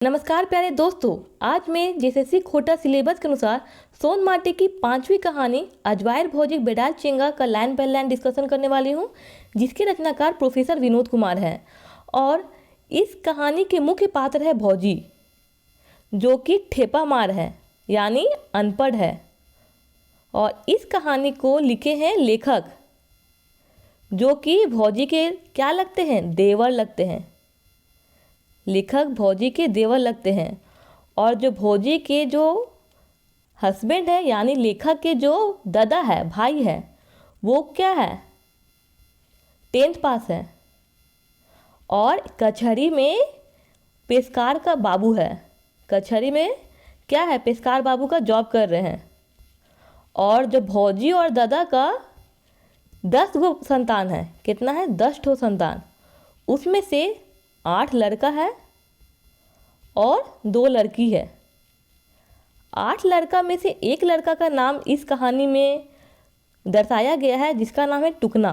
नमस्कार प्यारे दोस्तों, आज मैं जेएसएससी खोटा सिलेबस के अनुसार सोनमाटी की 5वीं कहानी अजवायर भौजिक बेडाल चेंगा का लाइन बाय लाइन डिस्कशन करने वाली हूँ, जिसके रचनाकार प्रोफेसर विनोद कुमार हैं। और इस कहानी के मुख्य पात्र है भौजी, जो कि ठेपा मार है यानी अनपढ़ है। और इस कहानी को लिखे हैं लेखक, जो कि भौजी के क्या लगते हैं, देवर लगते हैं। लेखक भौजी के देवर लगते हैं। और जो भौजी के जो हस्बैंड है यानी लेखक के जो दादा है, भाई है, वो क्या है, 10th पास है और कचहरी में पेशकार का बाबू है। कचहरी में क्या है, पेशकार बाबू का जॉब कर रहे हैं। और जो भौजी और दादा का 10 गो संतान है, कितना है, 10 ठो संतान। उसमें से 8 लड़का है और 2 लड़की है। 8 लड़का में से एक लड़का का नाम इस कहानी में दर्शाया गया है, जिसका नाम है टुकना।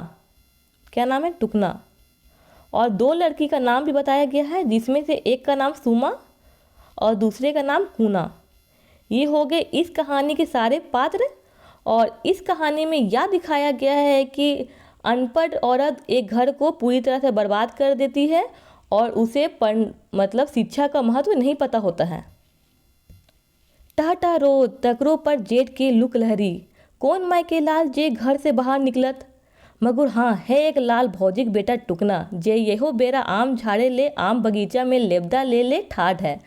क्या नाम है, टुकना। और 2 लड़की का नाम भी बताया गया है, जिसमें से एक का नाम सुमा और दूसरे का नाम कूना। ये हो गए इस कहानी के सारे पात्र। और इस कहानी में यह दिखाया गया है कि अनपढ़ औरत एक घर को पूरी तरह से बर्बाद कर देती है और उसे मतलब शिक्षा का महत्व नहीं पता होता है। टहटा रो तकरो पर जेठ के लुक लहरी, कौन माय के लाल जे घर से बाहर निकलत। मगर हाँ है एक लाल भौजिक बेटा टुकना, जे यहो बेरा आम झाड़े ले आम बगीचा में लेबदा ले ले ठाठ है।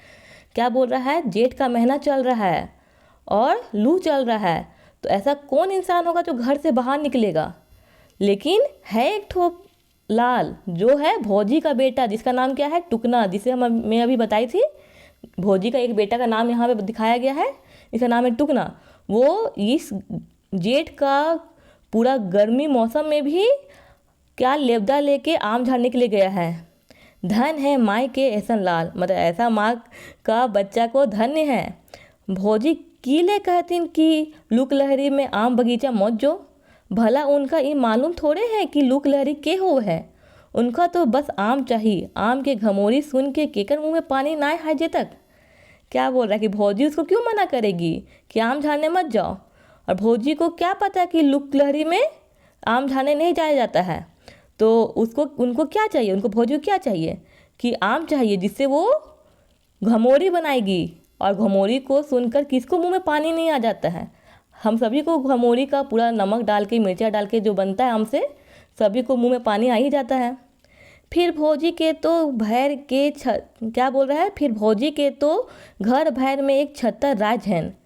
क्या बोल रहा है, जेठ का महीना चल रहा है और लू चल रहा है, तो ऐसा कौन इंसान होगा जो घर से बाहर निकलेगा। लेकिन है एक ठो लाल, जो है भौजी का बेटा, जिसका नाम क्या है, टुकना, जिसे मैं अभी बताई थी। भौजी का एक बेटा का नाम यहाँ पे दिखाया गया है, इसका नाम है टुकना। वो इस जेठ का पूरा गर्मी मौसम में भी क्या लेबदा लेके आम झाड़ने के लिए गया है। धन है माई के ऐसा लाल, मतलब ऐसा माँ का बच्चा को धन्य है। भौजी कीले कहतीन कि लुक लहरी में आम बगीचा मौज जो, भला उनका ये मालूम थोड़े है कि लुक लहरी के हो है। उनका तो बस आम चाहिए। आम के घमोरी सुन के केकर मुंह में पानी ना आए जे तक। क्या बोल रहा है कि भौजी उसको क्यों मना करेगी कि आम झाड़ने मत जाओ। और भौजी को क्या पता कि लुक लहरी में आम झाड़ने नहीं जाया जाता है। तो उनको क्या चाहिए, उनको भौजी को क्या चाहिए कि आम चाहिए, जिससे वो घमोरी बनाएगी। और घमोरी को सुनकर किसको मुँह में पानी नहीं आ जाता है। हम सभी को घमोरी का पूरा नमक डाल के, मिर्चा डाल के जो बनता है हमसे, सभी को मुंह में पानी आ ही जाता है। फिर भौजी के तो भैर के क्या बोल रहा है, फिर भौजी के तो घर भैर में एक छत्तर राज हैं,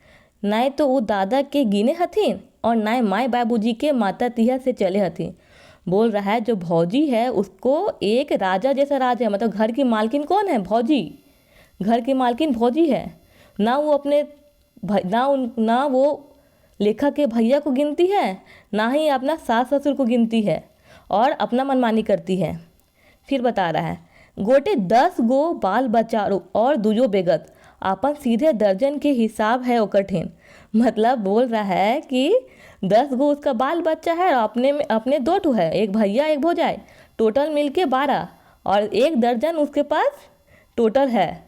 नाय तो वो दादा के गिने हथिन और नाय माय बाबूजी के माता तिहर से चले हथिन। बोल रहा है जो भौजी है उसको एक राजा जैसा राज है, मतलब घर की मालकिन कौन है, भौजी। घर की मालकिन भौजी है। ना वो अपने ना वो लेखक के भैया को गिनती है, ना ही अपना सास ससुर को गिनती है और अपना मनमानी करती है। फिर बता रहा है, गोटे 10 गो बाल बच्चा और दूजो बेगत, आपन सीधे दर्जन के हिसाब है ओकठेन। मतलब बोल रहा है कि 10 गो उसका बाल बच्चा है और अपने 2 ठो है, एक भैया एक भौजाई, टोटल मिलके 12 और 1 दर्जन उसके पास टोटल है।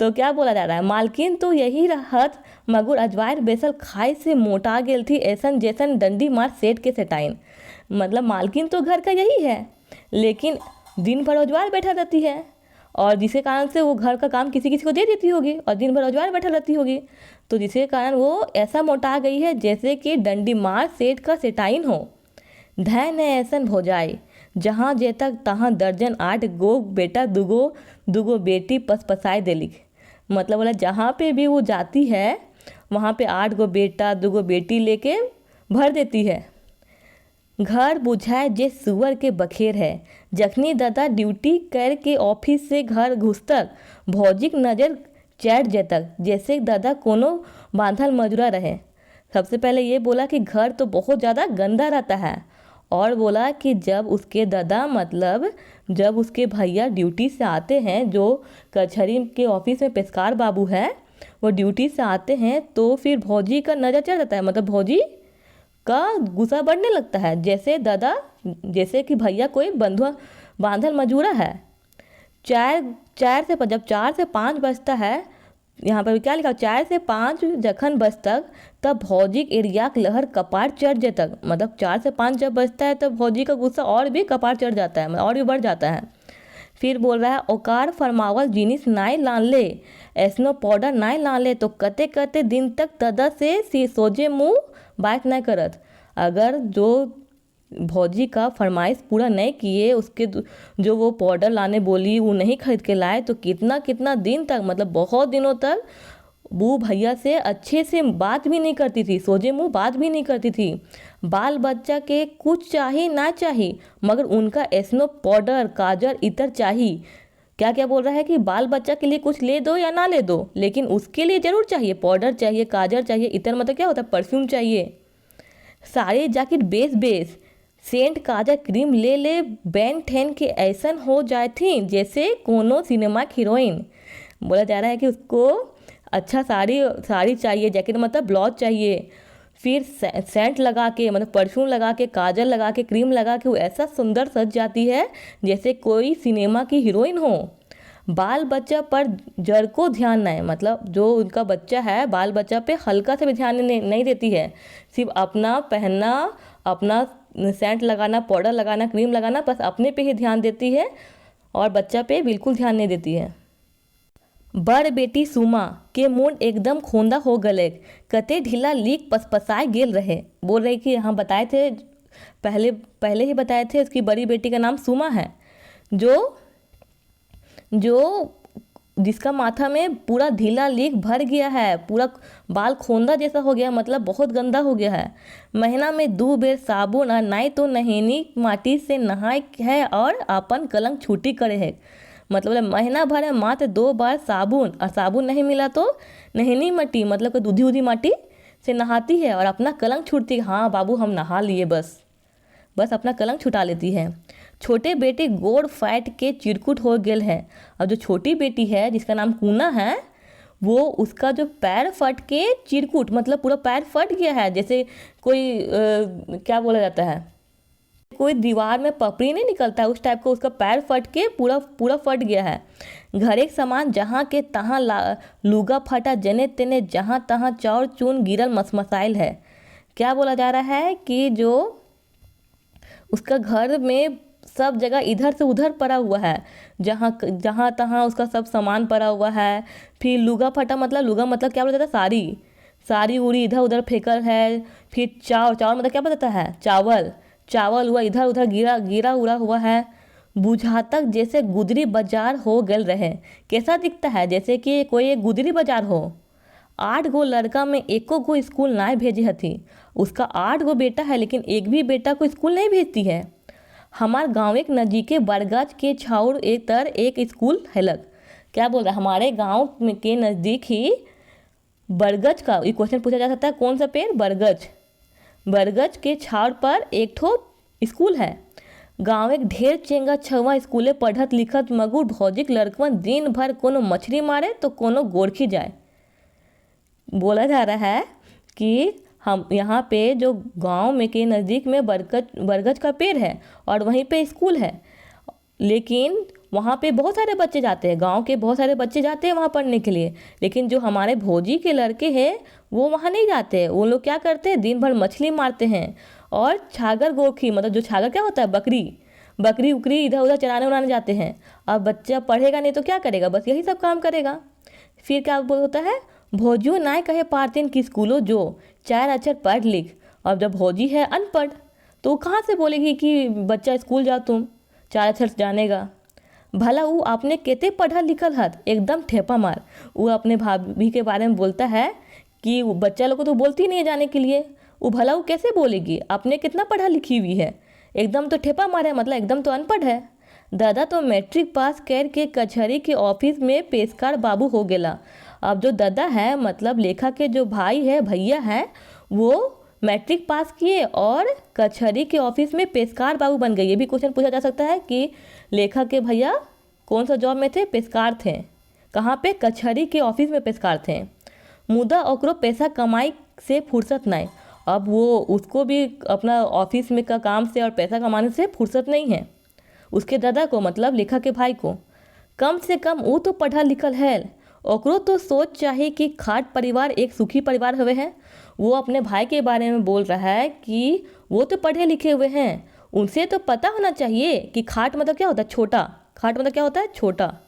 तो क्या बोला जा रहा है, मालकिन तो यही रहत, मगर अजवायर बेसल खाए से मोटा गेल थी, ऐसन जैसन डंडी मार सेठ के सेटाइन। मतलब मालकिन तो घर का यही है, लेकिन दिन भर अजवायर बैठा रहती है और जिसके कारण से वो घर का काम किसी किसी को दे देती होगी और दिन भर अजवायर बैठा रहती होगी। तो जिसके कारण वो ऐसा मोटा गई है जैसे कि डंडी मार सेठ का सेटाइन हो। धैन है ऐसन भौजाई, जहाँ जे तक तहाँ दर्जन 8 गो बेटा दुगो बेटी पसपसाए देलिक। मतलब बोला जहाँ पे भी वो जाती है वहाँ पे 8 गो बेटा 2 गो बेटी लेके भर देती है। घर बुझाए जे सुअर के बखेर है, जखनी दादा ड्यूटी करके ऑफिस से घर घुसतक भौजिक नज़र चैट जेतक, जैसे दादा कोनो बांधल मजूरा रहे। सबसे पहले ये बोला कि घर तो बहुत ज़्यादा गंदा रहता है। और बोला कि जब उसके दादा, मतलब जब उसके भैया ड्यूटी से आते हैं, जो कचहरी के ऑफिस में पेशकार बाबू है, वो ड्यूटी से आते हैं तो फिर भौजी का नज़र चढ़ जाता है। मतलब भौजी का गुस्सा बढ़ने लगता है, जैसे कि भैया कोई बंधुआ बांधल मजूरा है। चार चार से जब 4 से 5 बजता है, यहाँ पर क्या लिखा, 4 से 5 जखन बजतक तब भौजी के एरियाक लहर कपार चढ़ जेतक। मतलब 4 से 5 जब बजता है तब भौजी का गुस्सा और भी कपार चढ़ जाता है, मतलब और भी बढ़ जाता है। फिर बोल रहा है ओकार फरमावल जिनिस नाई लान ले, ऐसनो पाउडर नाई लान ले तो कते कते दिन तक तदा से सोजे मुँह बात नहीं करत। अगर जो भौजी का फरमाइश पूरा नहीं किए, उसके जो वो पाउडर लाने बोली वो नहीं खरीद के लाए, तो कितना कितना दिन तक, मतलब बहुत दिनों तक वो भैया से अच्छे से बात भी नहीं करती थी, सोजे मुँह बात भी नहीं करती थी। बाल बच्चा के कुछ चाहिए ना चाहिए, मगर उनका ऐसनो पाउडर काजल इतर चाहिए। क्या क्या बोल रहा है कि बाल बच्चा के लिए कुछ ले दो या ना ले दो, लेकिन उसके लिए ज़रूर चाहिए, पाउडर चाहिए, काजल चाहिए, इतर मतलब क्या होता है, परफ्यूम चाहिए। सारे जैकेट बेस बेस सेंट काजल क्रीम ले ले बैन ठैन के ऐसन हो जाए थी जैसे कोनो सिनेमा की हीरोइन। बोला जा रहा है कि उसको अच्छा साड़ी साड़ी चाहिए, जैकेट मतलब ब्लाउज चाहिए, फिर सेंट लगा के, मतलब परफ्यूम लगा के, काजल लगा के, क्रीम लगा के वो ऐसा सुंदर सज जाती है जैसे कोई सिनेमा की हीरोइन हो। बाल बच्चा पर जर को ध्यान नहीं, मतलब जो उनका बच्चा है बाल बच्चा पे हल्का से भी ध्यान नहीं देती है, सिर्फ अपना पहनना, अपना सेंट लगाना, पाउडर लगाना, क्रीम लगाना, बस अपने पे ही ध्यान देती है और बच्चा पे बिल्कुल ध्यान नहीं देती है। बड़ बेटी सुमा के मुंड एकदम खोंदा हो गले, कते ढीला लीक पसपसाए गेल रहे। बोल रही कि हाँ बताए थे, पहले पहले ही बताए थे, उसकी बड़ी बेटी का नाम सुमा है, जो जो जिसका माथा में पूरा ढीला लीक भर गया है, पूरा बाल खोंदा जैसा हो गया, मतलब बहुत गंदा हो गया है। महीना में 2 बेर साबुन और नहीं तो नहेनी माटी से नहाए है और अपन कलंक छुट्टी करे है। मतलब महीना भर में मात्र 2 बार साबुन, और साबुन नहीं मिला तो नहनी मट्टी, मतलब दूधी उधी माटी से नहाती है और अपना कलंक छूटती है। हाँ बाबू हम नहा लिए, बस अपना कलंक छुटा लेती है। छोटे बेटे गोड़ फैट के चिरकुट हो गेल है, और जो छोटी बेटी है जिसका नाम कूना है, वो उसका जो पैर फट के चिरकुट, मतलब पूरा पैर फट गया है, जैसे कोई क्या बोला जाता है, कोई दीवार में पपड़ी नहीं निकलता है उस टाइप का उसका पैर फट के पूरा पूरा फट गया है। घर एक सामान जहाँ के तहाँ लूगा फटा, जने तेने जहाँ तहाँ चाउर चून गिरल मसमसाइल है। क्या बोला जा रहा है कि जो उसका घर में सब जगह इधर से उधर पड़ा हुआ है, जहाँ जहाँ तहाँ उसका सब सामान पड़ा हुआ है। फिर लूगा फटा मतलब, लूगा मतलब क्या बोला जाता है, साड़ी साड़ी उड़ी इधर उधर फेंकल है। फिर चावल मतलब क्या बताता है, चावल हुआ इधर उधर गिरा उड़ा हुआ है। बुझातक जैसे गुदरी बाजार हो गल रहे। कैसा दिखता है, जैसे कि कोई एक गुदरी बाजार हो। 8 गो लड़का में एको गो स्कूल ना भेजे हथी। उसका 8 गो बेटा है लेकिन एक भी बेटा को स्कूल नहीं भेजती है। हमार गाँव एक नज़दीके बरगज के छाउर एक स्कूल हैलक। क्या बोल रहा है, हमारे गाँव के नज़दीक ही बरगज का, ये क्वेश्चन पूछा जा सकता है, कौन सा पेड़, बरगज के छाड़ पर एक ठो स्कूल है। गाँव एक ढेर चेंगा छवा स्कूले पढ़त लिखत मगुर भौजिक लड़कवन दिन भर कोनो मछली मारे तो कोनो गोरखी जाए। बोला जा रहा है कि हम यहाँ पे जो गांव में के नज़दीक में बरगद का पेड़ है और वहीं पे स्कूल है, लेकिन वहाँ पे बहुत सारे बच्चे जाते हैं, गांव के बहुत सारे बच्चे जाते हैं वहाँ पढ़ने के लिए। लेकिन जो हमारे भौजी के लड़के हैं वो वहाँ नहीं जाते। वो लोग क्या करते हैं, दिन भर मछली मारते हैं और छागर गोरखी, मतलब जो छागर क्या होता है, बकरी उकरी इधर उधर चराने उड़ाने जाते हैं। अब बच्चा पढ़ेगा नहीं तो क्या करेगा, बस यही सब काम करेगा। फिर क्या होता है, भौजियो ना कहे पारतीन की स्कूलों जो 4 अक्षर पढ़ लिख। अब जब भौजी है अनपढ़ तो कहाँ से बोलेगी कि बच्चा स्कूल जाओ तुम 4 अक्षर जानेगा। भला वो आपने केते पढ़ा लिखल हत, एकदम ठेपा मार। वो अपने भाभी के बारे में बोलता है कि वो बच्चा लोग को तो बोलती नहीं है जाने के लिए, वो भला वो कैसे बोलेगी, आपने कितना पढ़ा लिखी हुई है, एकदम तो ठेपा मार है, मतलब एकदम तो अनपढ़ है। दादा तो मैट्रिक पास कर के कचहरी के ऑफिस में पेशकार बाबू हो गेला। अब जो दादा है, मतलब लेखा के जो भाई है, भैया है, वो मैट्रिक पास किए और कचहरी के ऑफिस में पेशकार बाबू बन गए। ये भी क्वेश्चन पूछा जा सकता है कि लेखा के भैया कौन सा जॉब में थे, पेशकार थे। कहाँ पे, कचहरी के ऑफिस में पेशकार थे। मुदा ओकरो पैसा कमाई से फुर्सत नहीं। अब वो उसको भी अपना ऑफिस में का काम से और पैसा कमाने से फुर्सत नहीं है, उसके दादा को, मतलब लेखा के भाई को। कम से कम वो तो पढ़ल लिखल है, ओकरो तो सोच चाहे कि खाट परिवार एक सुखी परिवार हुए हैं। वो अपने भाई के बारे में बोल रहा है कि वो तो पढ़े लिखे हुए हैं, उनसे तो पता होना चाहिए कि खाट मतलब क्या होता है, छोटा। खाट मतलब क्या होता है, छोटा।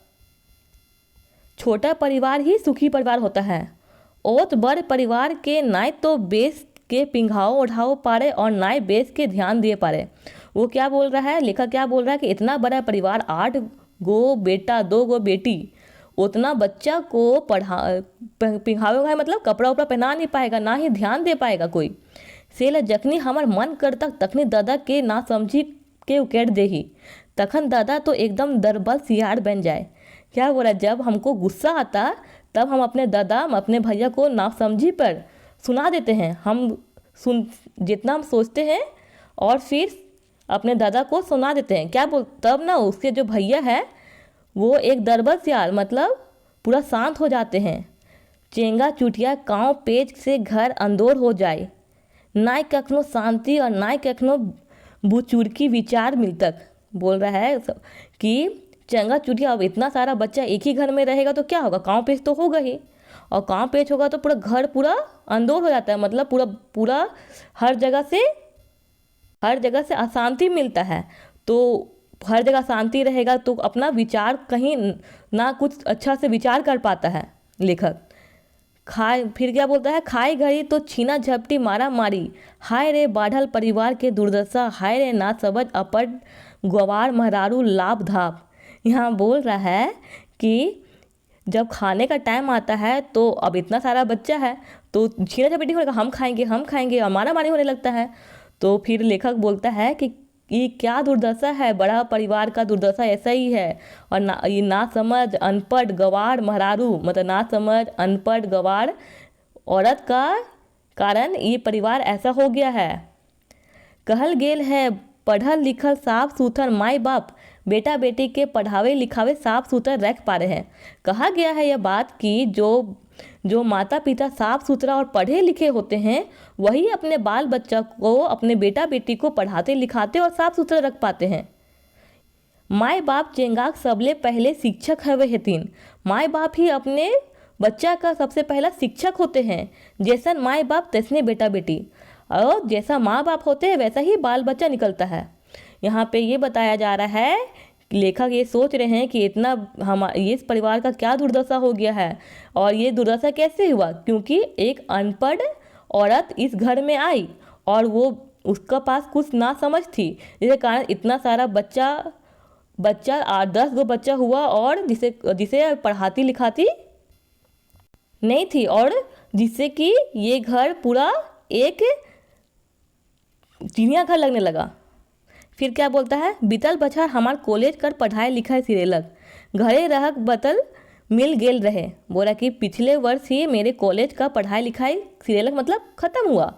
छोटा परिवार ही सुखी परिवार होता है। ओत बड़ परिवार के नाय तो बेस के पिंघाओ ओढ़ाओ पारे और नाय बेस के ध्यान दिए पारे। वो क्या बोल रहा है, लेखक क्या बोल रहा है कि इतना बड़ा परिवार, 8 गो बेटा 2 गो बेटी, उतना बच्चा को पिंघावे हुआ है, मतलब कपड़ा उपड़ा पहना नहीं पाएगा, ना ही ध्यान दे पाएगा कोई। सेला जखनी हमार मन करता तखनी दादा के ना समझी के उकेट देही, तखन दादा तो एकदम दरबल सियार बन जाए। क्या बोला, जब हमको गुस्सा आता तब हम अपने दादा अपने भैया को ना समझी पर सुना देते हैं, हम जितना हम सोचते हैं और फिर अपने दादा को सुना देते हैं। क्या बोल, तब ना उसके जो भैया है वो एक दरबल सियार मतलब पूरा शांत हो जाते हैं। चेंगा चुटिया काँव पेच से घर अंदोर हो जाए, नाय कखनो शांति और नाय कखनो बुचुर्की विचार मिलतक। बोल रहा है कि चंगा चुटिया, अब इतना सारा बच्चा एक ही घर में रहेगा तो क्या होगा, काँव पेच तो होगा ही, और काँव पेच होगा तो पूरा घर पूरा अंदोर हो जाता है, मतलब पूरा पूरा हर जगह से अशांति मिलता है। तो हर जगह शांति रहेगा तो अपना विचार कहीं ना कुछ अच्छा से विचार कर पाता है लेखक। खाए, फिर क्या बोलता है, खाए घड़ी तो छीना झपटी मारा मारी, हाय रे बाढ़ल परिवार के दुर्दशा, हाय रे ना समझ अपड गवार महरारू लाभ धाप। यहाँ बोल रहा है कि जब खाने का टाइम आता है तो अब इतना सारा बच्चा है तो छीना झपटी होने का, हम खाएंगे हमारा मारी होने लगता है। तो फिर लेखक बोलता है कि ये क्या दुर्दशा है, बड़ा परिवार का दुर्दशा ऐसा ही है। और ना ये ना समझ अनपढ़ गवार महरारू, मतलब ना समझ अनपढ़ गवार औरत का कारण ये परिवार ऐसा हो गया है। कहल गेल है पढ़ल लिखल साफ सुथर माई बाप बेटा बेटी के पढ़ावे लिखावे साफ सुथर रख पा रहे हैं। कहा गया है यह बात कि जो माता पिता साफ सुथरा और पढ़े लिखे होते हैं वही अपने बाल बच्चा को, अपने बेटा बेटी को पढ़ाते लिखाते और साफ सुथरा रख पाते हैं। माए बाप चेंगाक सबले पहले शिक्षक हवे हेतिन, माए बाप ही अपने बच्चा का सबसे पहला शिक्षक होते हैं। जैसन माए बाप तैसने बेटा बेटी, और जैसा माँ बाप होते हैं वैसा ही बाल बच्चा निकलता है। यहाँ पे ये बताया जा रहा है, लेखक ये सोच रहे हैं कि इतना ये इस परिवार का क्या दुर्दशा हो गया है, और ये दुर्दशा कैसे हुआ, क्योंकि एक अनपढ़ औरत इस घर में आई और वो उसका पास कुछ ना समझ थी, जिसके कारण इतना सारा बच्चा 8-10 गो बच्चा हुआ और जिसे पढ़ाती लिखाती नहीं थी, और जिससे कि ये घर पूरा एक चिड़ियाघर लगने लगा। फिर क्या बोलता है, बीतल बछर हमार कॉलेज कर पढ़ाई लिखाई सिरेलक, घरे रहक बतल मिल गेल रहे। बोला कि पिछले वर्ष ही मेरे कॉलेज का पढ़ाई लिखाई सिरेलक मतलब ख़त्म हुआ।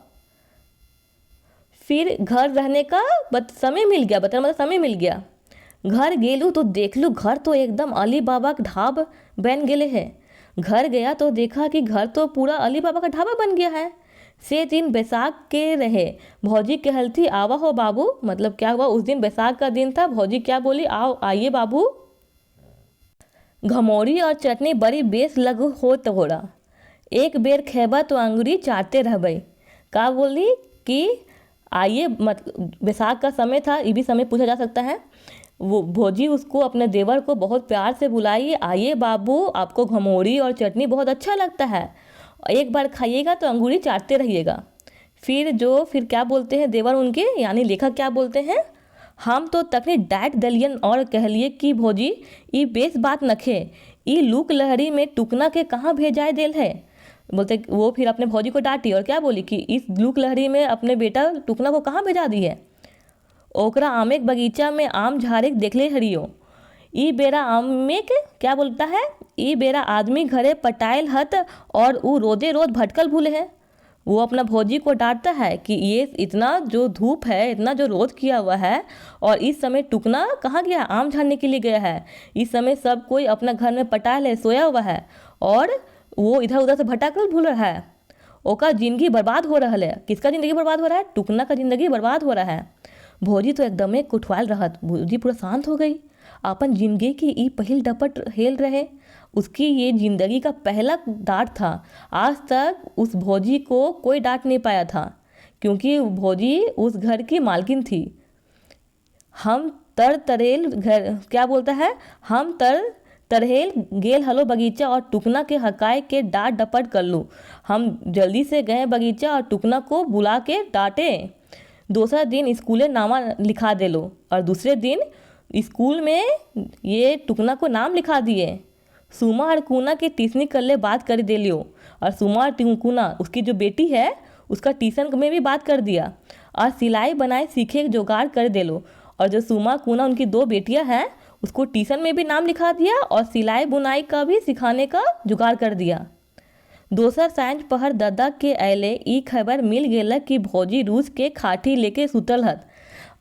फिर घर रहने का समय मिल गया, बतल मतलब समय मिल गया। घर गेलू तो देख लू घर तो एकदम अली बाबा का ढाब बन गेले है। घर गया तो देखा कि घर तो पूरा अली बाबा का ढाबा बन गया है। से दिन बैसाख के रहे, भौजी कहलती आवा हो बाबू, मतलब क्या हुआ, उस दिन बैसाख का दिन था, भौजी क्या बोली, आओ आइए बाबू, घमौरी और चटनी बड़ी बेस लगू हो तोहरा, एक बेर खेबा तो अंगुरी चाटते रहबे। का बोली कि आइए, मतलब बैसाख का समय था, ये भी समय पूछा जा सकता है। वो भौजी उसको, अपने देवर को बहुत प्यार से बुलाई, आइए बाबू आपको घमौरी और चटनी बहुत अच्छा लगता है, एक बार खाइएगा तो अंगूरी चाटते रहिएगा। फिर क्या बोलते हैं देवर उनके, यानी लेखक क्या बोलते हैं, हम तो तकनी डांट दलियन और कहलिए कि भौजी ई बेस बात नखे, ई लूक लहरी में टुकना के कहाँ भेजाए देल है। बोलते वो फिर अपने भौजी को डांटी और क्या बोली कि इस लूक लहरी में अपने बेटा टुकना को कहाँ भेजा दी है। ओकरा आमे के बगीचा में आम झाड़े देखले हरियो, ई बेरा आमे के क्या बोलता है, ई बेरा आदमी घरे पटायल हत और वो रोजे रोज भटकल भूले हैं। वो अपना भौजी को डांटता है कि ये इतना जो धूप है, इतना जो रोज किया हुआ है, और इस समय टुकना कहाँ गया, आम झाड़ने के लिए गया है। इस समय सब कोई अपना घर में पटायल है, सोया हुआ है, और वो इधर उधर से भटकल भूल रहा है। ओका जिंदगी बर्बाद हो रहा है। किसका ज़िंदगी बर्बाद हो रहा है, टुकना का ज़िंदगी बर्बाद हो रहा है। भौजी तो एकदम कुठवाल रहत, भौजी पूरा शांत हो गई। अपन जिंदगी की ई पहिल डपट हेल रहे। उसकी ये जिंदगी का पहला डांट था। आज तक उस भौजी को कोई डांट नहीं पाया था, क्योंकि भौजी उस घर की मालकिन थी। हम तर तरेल घर क्या बोलता है, हम तर तरहेल गेल हलो बगीचा और टुकना के हकाए के डांट डपट कर लूँ। हम जल्दी से गए बगीचा और टुकना को बुला के डांटे। दूसरा दिन स्कूले नामा लिखा दे लो, और दूसरे दिन स्कूल में ये टुकना को नाम लिखा दिए। सुमा और कूना के टीसनी कर ले बात कर दे लियो, और सुमा और कूना उसकी जो बेटी है उसका ट्यूशन में भी बात कर दिया, और सिलाई बनाए सीखे जुगाड़ कर दे लो। और जो सुमा कूना उनकी 2 बेटियां हैं उसको ट्यूशन में भी नाम लिखा दिया और सिलाई बुनाई का भी सिखाने का जुगाड़ कर दिया। दोसर सांझ पहर दादा के अले ई खबर मिल गेलक कि भौजी रूस के खाटी लेके सुतल हत।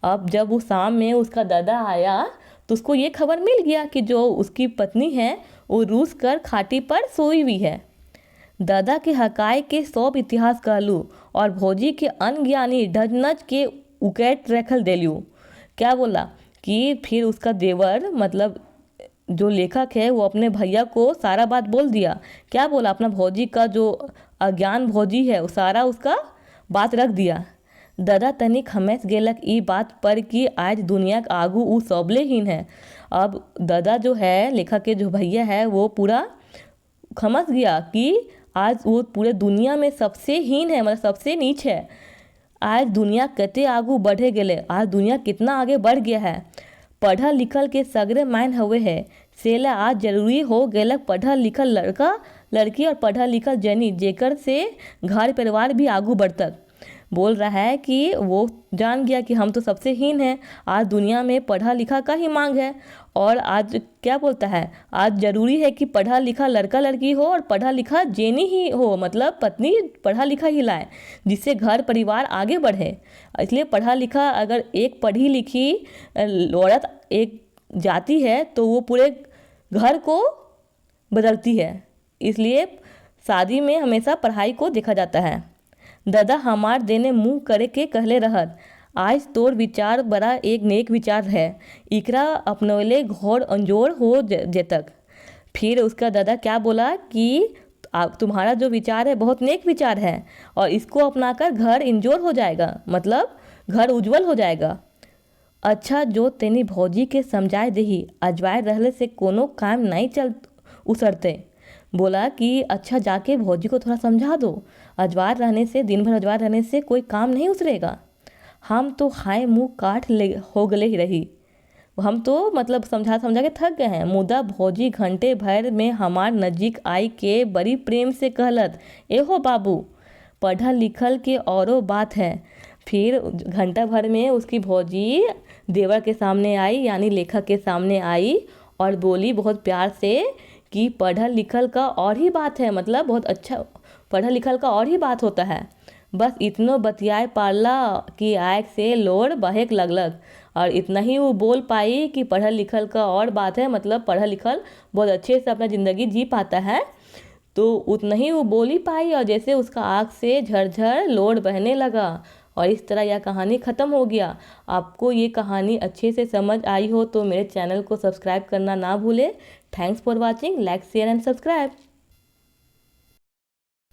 अब जब वो शाम में उसका दादा आया तो उसको ये खबर मिल गया कि जो उसकी पत्नी है वो रूस कर खाटी पर सोई हुई है। दादा के हकाए के सब इतिहास कहलू और भौजी के अनज्ञानी ढजनज के उकैट रखल देलू। क्या बोला कि फिर उसका देवर मतलब जो लेखक है वो अपने भैया को सारा बात बोल दिया। क्या बोला, अपना भौजी का जो अज्ञान भौजी है वो सारा उसका बात रख दिया। दादा तनिक हमेस गेलक ई बात पर कि आज दुनिया के आगू उ सबले हीन है। अब दादा जो है लेखक के जो भैया है वो पूरा खमस गया कि आज वो पूरे दुनिया में सबसे हीन है, मतलब सबसे नीच है। आज दुनिया कते आगू बढ़े गेले, आज दुनिया कितना आगे बढ़ गया है। पढ़ल लिखल के सगरे मायन हुए है, सेला आज जरूरी हो गेलक पढ़ल लिखल लड़का लड़की और पढ़ल लिखल जनी, जेकर से घर परिवार भी आगू बढ़तक। बोल रहा है कि वो जान गया कि हम तो सबसे हीन हैं, आज दुनिया में पढ़ा लिखा का ही मांग है। और आज क्या बोलता है, आज ज़रूरी है कि पढ़ा लिखा लड़का लड़की हो और पढ़ा लिखा जेनी ही हो, मतलब पत्नी पढ़ा लिखा ही लाए, जिससे घर परिवार आगे बढ़े। इसलिए पढ़ा लिखा अगर एक पढ़ी लिखी औरत एक जाती है तो वो पूरे घर को बदलती है। इसलिए शादी में हमेशा पढ़ाई को देखा जाता है। दादा हमार देने मुँह करे के कहले रहत, आज तोर विचार बड़ा एक नेक विचार है, इकरा अपनौले घोर अंजोर हो जेतक। फिर उसका दादा क्या बोला कि तुम्हारा जो विचार है बहुत नेक विचार है और इसको अपनाकर घर इंजोर हो जाएगा, मतलब घर उज्जवल हो जाएगा। अच्छा जो तेनी भौजी के समझाए दही, अजवाय रहले से कोनो काम नहीं चल उसरते। बोला कि अच्छा जाके भौजी को थोड़ा समझा दो, अजवार रहने से दिन भर अजवार रहने से कोई काम नहीं उसरेगा। हम तो हाय मुँह काट ले हो गले ही रही, हम तो मतलब समझा समझा के थक गए हैं। मुदा भौजी घंटे भर में हमार नजीक आई के बड़ी प्रेम से कहलत, एहो बाबू पढ़ल लिखल के औरो बात है। फिर घंटा भर में उसकी भौजी देवर के सामने आई, यानी लेखक के सामने आई और बोली बहुत प्यार से कि पढ़ल लिखल का और ही बात है, मतलब बहुत अच्छा पढ़ल लिखल का और ही बात होता है। बस इतनो बतियाए पारला कि आँख से लोर बहेक लगलक, और इतना ही वो बोल पाई कि पढ़ल लिखल का और बात है, मतलब पढ़ल लिखल बहुत अच्छे से अपना ज़िंदगी जी पाता है। तो उतना ही वो बोल ही पाई और जैसे उसका आँख से झरझर लोर बहने लगा, और इस तरह यह कहानी ख़त्म हो गया। आपको ये कहानी अच्छे से समझ आई हो तो मेरे चैनल को सब्सक्राइब करना ना भूलें। Thanks for watching, like share and subscribe.